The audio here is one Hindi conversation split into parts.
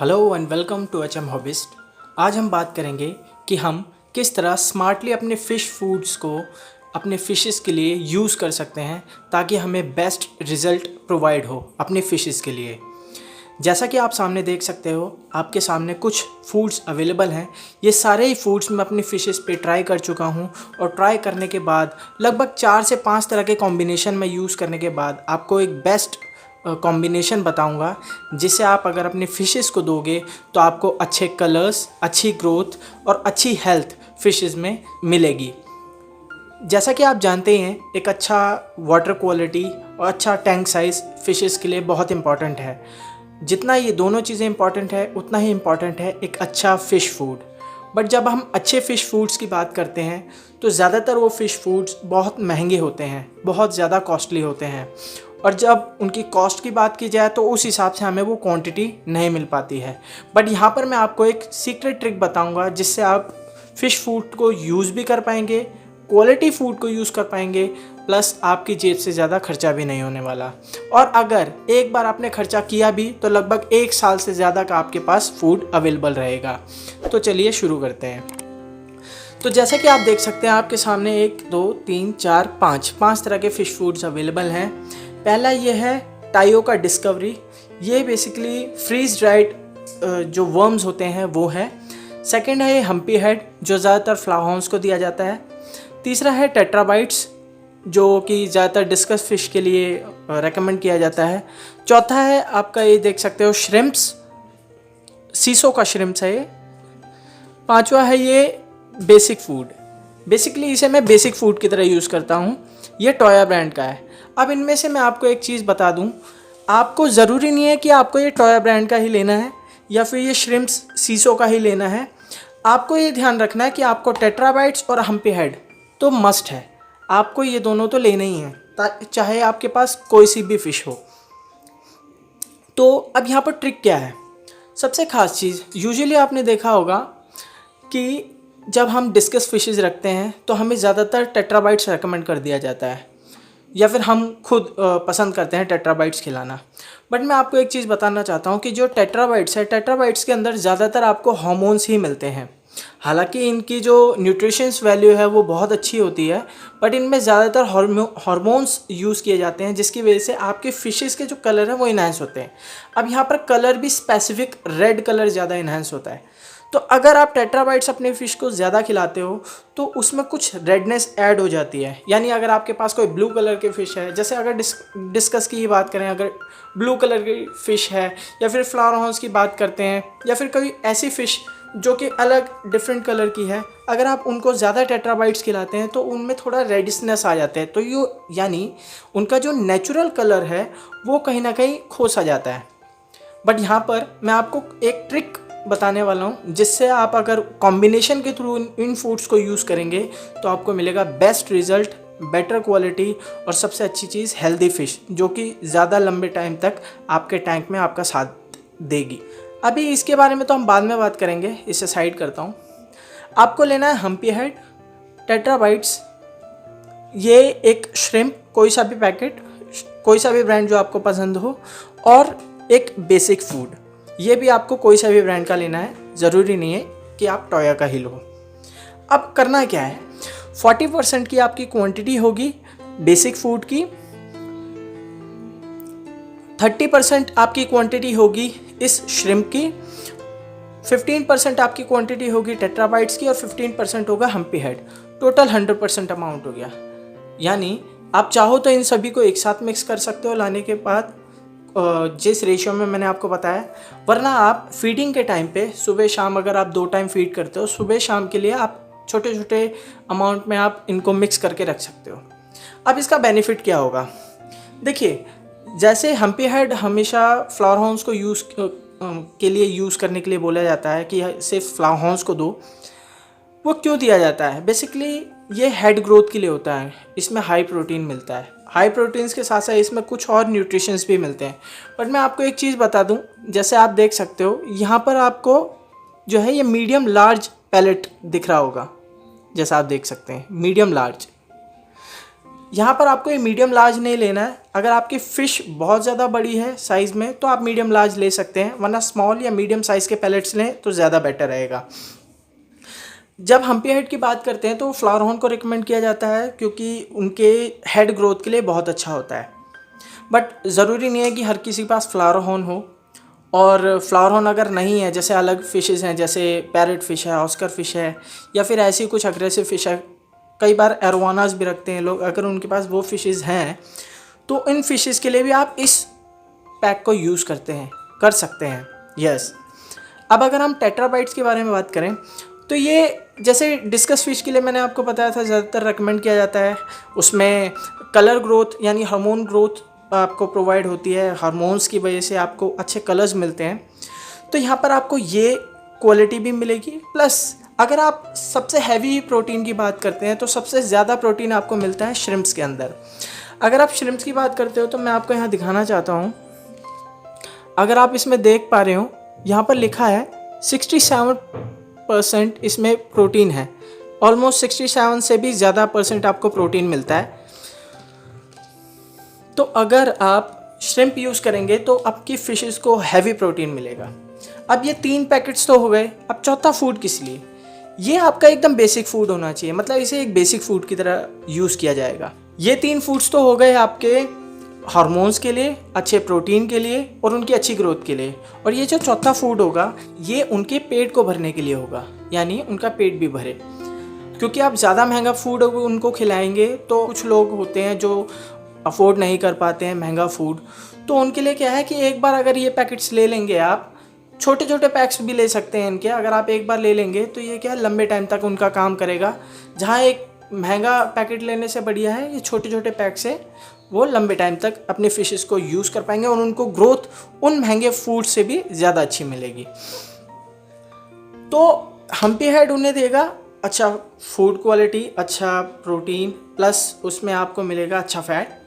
Hello and welcome to HM hobbyist. आज हम बात करेंगे कि हम किस तरह स्मार्टली अपने फ़िश फूड्स को अपने फ़िशेस के लिए यूज़ कर सकते हैं ताकि हमें बेस्ट रिज़ल्ट प्रोवाइड हो अपने फ़िशेस के लिए। जैसा कि आप सामने देख सकते हो, आपके सामने कुछ फूड्स अवेलेबल हैं। ये सारे ही फूड्स मैं अपनी फ़िशेस पे ट्राई कर चुका हूँ और ट्राई करने के बाद लगभग 4 से 5 तरह के कॉम्बिनेशन में यूज़ करने के बाद आपको एक बेस्ट कॉम्बिनेशन बताऊंगा, जिससे आप अगर अपने फ़िशेस को दोगे तो आपको अच्छे कलर्स, अच्छी ग्रोथ और अच्छी हेल्थ फ़िशेस में मिलेगी। जैसा कि आप जानते हैं, एक अच्छा वाटर क्वालिटी और अच्छा टैंक साइज़ फ़िशेस के लिए बहुत इंपॉर्टेंट है। जितना ये दोनों चीज़ें इंपॉर्टेंट है, उतना ही इंपॉर्टेंट है एक अच्छा फ़िश फूड। बट जब हम अच्छे फ़िश फूड्स की बात करते हैं तो ज़्यादातर वो फ़िश फूड्स बहुत महंगे होते हैं, बहुत ज़्यादा कॉस्टली होते हैं, और जब उनकी कॉस्ट की बात की जाए तो उस हिसाब से हमें वो क्वांटिटी नहीं मिल पाती है। बट यहाँ पर मैं आपको एक सीक्रेट ट्रिक बताऊँगा जिससे आप फ़िश फूड को यूज़ भी कर पाएंगे, क्वालिटी फूड को यूज़ कर पाएंगे, प्लस आपकी जेब से ज़्यादा खर्चा भी नहीं होने वाला। और अगर एक बार आपने खर्चा किया भी तो लगभग 1 साल से ज़्यादा का आपके पास फूड अवेलेबल रहेगा। तो चलिए शुरू करते हैं। तो जैसे कि आप देख सकते हैं, आपके सामने 1 2 3 4 5 तरह के फ़िश फूड्स अवेलेबल हैं। पहला ये है टाइयो का डिस्कवरी। ये बेसिकली फ्रीज ड्राइड जो वर्म्स होते हैं वो है। सेकंड है ये हम्पी हेड, जो ज़्यादातर फ्लाहॉन्स को दिया जाता है। तीसरा है टेट्राबाइट्स, जो कि ज़्यादातर डिस्कस फिश के लिए रेकमेंड किया जाता है। चौथा है आपका, ये देख सकते हो, श्रिम्प्स, सीसो का श्रिम्प्स है ये। पांचवा है ये बेसिक फूड। बेसिकली इसे मैं बेसिक फूड की तरह यूज़ करता हूँ। ये टोया ब्रांड का है। अब इनमें से मैं आपको एक चीज़ बता दूँ, आपको ज़रूरी नहीं है कि आपको ये टोया ब्रांड का ही लेना है या फिर ये श्रिम्प्स सीसो का ही लेना है। आपको ये ध्यान रखना है कि आपको टेट्राबाइट्स और हम्पी हेड तो मस्ट है, आपको ये दोनों तो लेना ही है, चाहे आपके पास कोई सी भी फ़िश हो। तो अब यहाँ पर ट्रिक क्या है? सबसे ख़ास चीज़, यूजुअली आपने देखा होगा कि जब हम डिस्कस फिशेस रखते हैं तो हमें ज़्यादातर टेट्राबाइट्स रेकमेंड कर दिया जाता है, या फिर हम खुद पसंद करते हैं टेट्राबाइट्स खिलाना। बट मैं आपको एक चीज़ बताना चाहता हूँ कि जो टेट्राबाइट्स है, टेट्राबाइट्स के अंदर ज़्यादातर आपको हार्मोन्स ही मिलते हैं। हालांकि इनकी जो न्यूट्रिशंस वैल्यू है वो बहुत अच्छी होती है, बट इनमें ज़्यादातर हार्मोन्स यूज़ किए जाते हैं, जिसकी वजह से आपके फिशेस के जो कलर है वो इन्हांस होते हैं। अब यहाँ पर कलर भी स्पेसिफिक रेड कलर ज़्यादा इन्हांस होता है। तो अगर आप टेट्राबाइट्स अपने फ़िश को ज़्यादा खिलाते हो तो उसमें कुछ रेडनेस ऐड हो जाती है। यानी अगर आपके पास कोई ब्लू कलर के फ़िश है, जैसे अगर डिस्कस की ही बात करें, अगर ब्लू कलर की फ़िश है, या फिर फ्लावर हाउस की बात करते हैं, या फिर कोई ऐसी फ़िश जो कि अलग डिफरेंट कलर की है, अगर आप उनको ज़्यादा टेट्राबाइट्स खिलाते हैं तो उनमें थोड़ा रेडिशनेस आ जाते हैं। तो ये यानी उनका जो नेचुरल कलर है वो कहीं ना कहीं खो सा जाता है। बट यहाँ पर मैं आपको एक ट्रिक बताने वाला हूँ, जिससे आप अगर कॉम्बिनेशन के थ्रू इन फूड्स को यूज़ करेंगे तो आपको मिलेगा बेस्ट रिज़ल्ट, बेटर क्वालिटी, और सबसे अच्छी चीज़ हेल्दी फ़िश, जो कि ज़्यादा लंबे टाइम तक आपके टैंक में आपका साथ देगी। अभी इसके बारे में तो हम बाद में बात करेंगे, इसे साइड करता हूँ। आपको लेना है हम्पी हेड, टेट्राबाइट्स, ये एक श्रिम्प, कोई सा भी पैकेट, कोई सा भी ब्रांड जो आपको पसंद हो, और एक बेसिक फूड, ये भी आपको कोई सा भी ब्रांड का लेना है, ज़रूरी नहीं है कि आप टोया का ही लो। अब करना क्या है, 40% की आपकी क्वांटिटी होगी बेसिक फूड की, 30% आपकी क्वांटिटी होगी इस श्रिम्प की, 15% आपकी क्वांटिटी होगी टेट्राबाइट्स की, और 15% होगा हम्पी हेड। टोटल 100% अमाउंट हो गया। यानी आप चाहो तो इन सभी को एक साथ मिक्स कर सकते हो लाने के बाद, जिस रेशियो में मैंने आपको बताया। वरना आप फीडिंग के टाइम पे सुबह शाम, अगर आप 2 टाइम फीड करते हो, सुबह शाम के लिए आप छोटे छोटे अमाउंट में आप इनको मिक्स करके रख सकते हो। अब इसका बेनिफिट क्या होगा? देखिए, जैसे हम्पी हेड हमेशा फ्लावर हाउस को के लिए यूज़ करने के लिए बोला जाता है कि सिर्फ फ्लावर हाउस को दो। वो क्यों दिया जाता है? बेसिकली ये हेड ग्रोथ के लिए होता है। इसमें हाई प्रोटीन मिलता है। हाई प्रोटीन्स के साथ साथ इसमें कुछ और न्यूट्रिशंस भी मिलते हैं। बट मैं आपको एक चीज़ बता दूं, जैसे आप देख सकते हो यहाँ पर आपको जो है ये मीडियम लार्ज पैलेट दिख रहा होगा, जैसा आप देख सकते हैं मीडियम लार्ज। यहाँ पर आपको ये मीडियम लार्ज नहीं लेना है। अगर आपकी फ़िश बहुत ज़्यादा बड़ी है साइज़ में तो आप मीडियम लार्ज ले सकते हैं, वरना स्मॉल या मीडियम साइज़ के पैलेट्स लें तो ज़्यादा बेटर रहेगा। जब हम्पी हेड की बात करते हैं तो फ्लावर हॉर्न को रिकमेंड किया जाता है क्योंकि उनके हेड ग्रोथ के लिए बहुत अच्छा होता है। बट ज़रूरी नहीं है कि हर किसी के पास फ्लावर हॉर्न हो, और फ्लावर हॉर्न अगर नहीं है, जैसे अलग फ़िशेज़ हैं, जैसे पैरेट फ़िश है, ऑस्कर फ़िश है, या फिर ऐसी कुछ अग्रेसिव फ़िश है, कई बार एरोवानास भी रखते हैं लोग, अगर उनके पास वो फ़िशेज़ हैं तो इन फ़िशेज़ के लिए भी आप इस पैक को यूज़ कर सकते हैं। यस। अब अगर हम टेट्राबाइट्स के बारे में बात करें तो ये जैसे डिस्कस फ़िश के लिए मैंने आपको बताया था ज़्यादातर रेकमेंड किया जाता है। उसमें कलर ग्रोथ यानी हार्मोन ग्रोथ आपको प्रोवाइड होती है, हार्मोन्स की वजह से आपको अच्छे कलर्स मिलते हैं। तो यहाँ पर आपको ये क्वालिटी भी मिलेगी। प्लस अगर आप सबसे हैवी प्रोटीन की बात करते हैं तो सबसे ज़्यादा प्रोटीन आपको मिलता है श्रिम्प्स के अंदर। अगर आप श्रिम्प्स की बात करते हो तो मैं आपको यहाँ दिखाना चाहता हूँ। अगर आप इसमें देख पा रहे हो, यहाँ पर लिखा है 67% इसमें प्रोटीन है। ऑलमोस्ट 67 से भी ज़्यादा % आपको प्रोटीन मिलता है। तो अगर आप श्रिम्प यूज़ करेंगे तो आपकी फ़िशेस को हैवी प्रोटीन मिलेगा। अब ये 3 पैकेट्स तो हो गए, अब चौथा फूड किस लिए? ये आपका एकदम बेसिक फूड होना चाहिए, मतलब इसे एक बेसिक फूड की तरह यूज़ किया जाएगा। ये 3 फूड्स तो हो गए आपके हार्मोन्स के लिए, अच्छे प्रोटीन के लिए और उनकी अच्छी ग्रोथ के लिए। और ये जो चौथा फूड होगा ये उनके पेट को भरने के लिए होगा, यानी उनका पेट भी भरे। क्योंकि आप ज़्यादा महंगा फूड उनको खिलाएंगे तो कुछ लोग होते हैं जो अफोर्ड नहीं कर पाते हैं महंगा फूड, तो उनके लिए क्या है कि एक बार अगर ये पैकेट्स ले लेंगे, आप छोटे छोटे पैक्स भी ले सकते हैं इनके, अगर आप एक बार ले लेंगे तो ये क्या है लंबे टाइम तक उनका काम करेगा। जहाँ एक महंगा पैकेट लेने से बढ़िया है ये छोटे छोटे पैक से वो लंबे टाइम तक अपने फिशेस को यूज़ कर पाएंगे और उनको ग्रोथ उन महंगे फूड से भी ज़्यादा अच्छी मिलेगी। तो हम्पी हेड उन्हें देगा अच्छा फूड क्वालिटी, अच्छा प्रोटीन, प्लस उसमें आपको मिलेगा अच्छा फैट,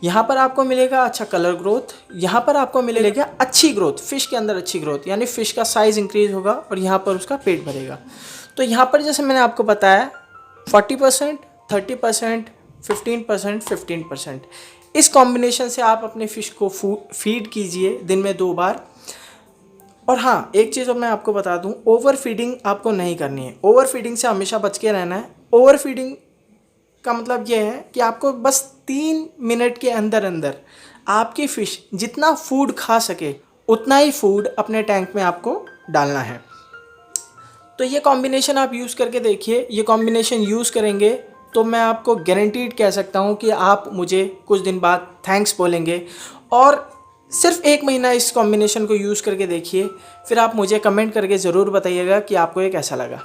यहाँ पर आपको मिलेगा अच्छा कलर ग्रोथ, यहाँ पर आपको मिलेगा अच्छी ग्रोथ, फ़िश के अंदर अच्छी ग्रोथ, यानी फ़िश का साइज़ इंक्रीज़ होगा और यहाँ पर उसका पेट भरेगा। तो यहाँ पर जैसे मैंने आपको बताया 40%, 30%, 15%, 15%, इस कॉम्बिनेशन से आप अपने फ़िश को फीड कीजिए दिन में 2 बार। और हाँ, एक चीज़ मैं आपको बता दूँ, ओवर फीडिंग आपको नहीं करनी है। ओवर फीडिंग से हमेशा बच के रहना है। ओवर फीडिंग का मतलब ये है कि आपको बस 3 मिनट के अंदर अंदर आपकी फ़िश जितना फूड खा सके उतना ही फूड अपने टैंक में आपको डालना है। तो ये कॉम्बिनेशन आप यूज़ करके देखिए। ये कॉम्बिनेशन यूज़ करेंगे तो मैं आपको गारंटीड कह सकता हूँ कि आप मुझे कुछ दिन बाद थैंक्स बोलेंगे। और सिर्फ 1 महीना इस कॉम्बिनेशन को यूज़ करके देखिए, फिर आप मुझे कमेंट करके ज़रूर बताइएगा कि आपको ये कैसा लगा।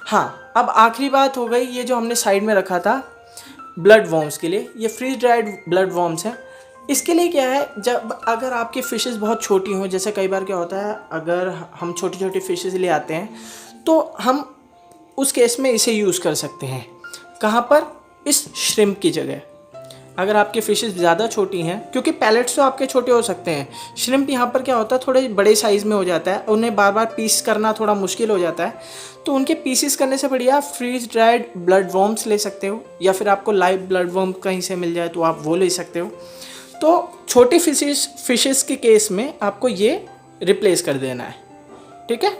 हाँ, अब आखिरी बात हो गई, ये जो हमने साइड में रखा था ब्लड वॉर्म्स के लिए, ये फ्रीज ड्राइड ब्लड वॉर्म्स हैं। इसके लिए क्या है, जब अगर आपकी फ़िशेस बहुत छोटी हों, जैसे कई बार क्या होता है अगर हम छोटी छोटी फ़िशेस ले आते हैं तो हम उस केस में इसे यूज़ कर सकते हैं। कहाँ पर? इस श्रिम्प की जगह। अगर आपकी फ़िशेस ज़्यादा छोटी हैं, क्योंकि पैलेट्स तो आपके छोटे हो सकते हैं, श्रिम्प यहाँ पर क्या होता है थोड़े बड़े साइज़ में हो जाता है, उन्हें बार बार पीस करना थोड़ा मुश्किल हो जाता है। तो उनके पीसेस करने से बढ़िया आप फ्रीज ड्राइड ब्लड वॉर्म्स ले सकते हो, या फिर आपको लाइव ब्लड वॉर्म कहीं से मिल जाए तो आप वो ले सकते हो। तो छोटी फिशेस के केस में आपको ये रिप्लेस कर देना है, ठीक है।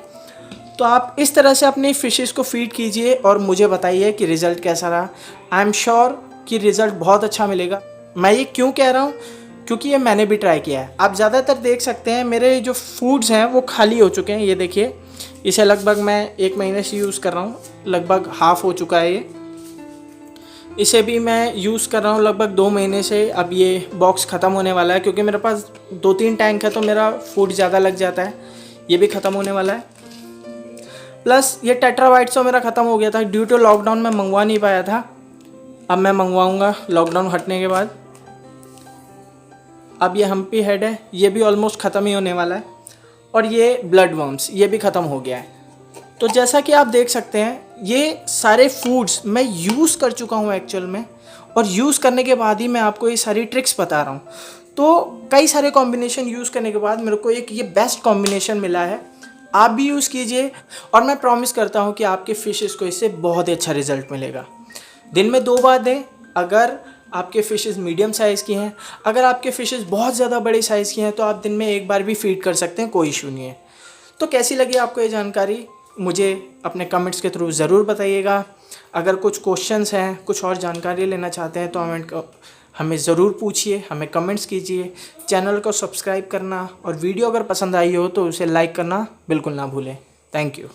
तो आप इस तरह से अपनी फ़िशेस को फीड कीजिए और मुझे बताइए कि रिज़ल्ट कैसा रहा। आई एम श्योर कि रिज़ल्ट बहुत अच्छा मिलेगा। मैं ये क्यों कह रहा हूँ, क्योंकि ये मैंने भी ट्राई किया है। आप ज़्यादातर देख सकते हैं मेरे जो फूड्स हैं वो खाली हो चुके हैं। ये देखिए, इसे लगभग मैं 1 महीने से यूज़ कर रहा हूँ, लगभग हाफ़ हो चुका है ये। इसे भी मैं यूज़ कर रहा हूँ लगभग 2 महीने से। अब ये बॉक्स ख़त्म होने वाला है, क्योंकि मेरे पास 2-3 टैंक है तो मेरा फूड ज़्यादा लग जाता है। ये भी ख़त्म होने वाला है। प्लस ये टेट्राबाइट्स तो मेरा ख़त्म हो गया था, ड्यू टू लॉकडाउन में मंगवा नहीं पाया था। अब मैं मंगवाऊँगा लॉकडाउन हटने के बाद। अब ये हम्पी हेड है, ये भी ऑलमोस्ट ख़त्म ही होने वाला है। और ये ब्लड वर्म्स, ये भी ख़त्म हो गया है। तो जैसा कि आप देख सकते हैं ये सारे फूड्स मैं यूज़ कर चुका हूँ एक्चुअल में, और यूज़ करने के बाद ही मैं आपको ये सारी ट्रिक्स बता रहा हूँ। तो कई सारे कॉम्बिनेशन यूज़ करने के बाद मेरे को एक ये बेस्ट कॉम्बिनेशन मिला है। आप भी यूज़ कीजिए और मैं प्रॉमिस करता हूँ कि आपके फिशेस को इससे बहुत ही अच्छा रिजल्ट मिलेगा। दिन में 2 बार दें। अगर आपके फ़िशेस मीडियम साइज़ की हैं। अगर आपके फ़िशेस बहुत ज़्यादा बड़े साइज़ की हैं तो आप दिन में एक बार भी फ़ीड कर सकते हैं, कोई इशू नहीं है। तो कैसी लगी आपको ये जानकारी, मुझे अपने कमेंट्स के थ्रू ज़रूर बताइएगा। अगर कुछ क्वेश्चंस हैं, कुछ और जानकारी लेना चाहते हैं तो हमें ज़रूर पूछिए, हमें कमेंट्स कीजिए। चैनल को सब्सक्राइब करना और वीडियो अगर पसंद आई हो तो उसे लाइक करना बिल्कुल ना भूलें। Thank you.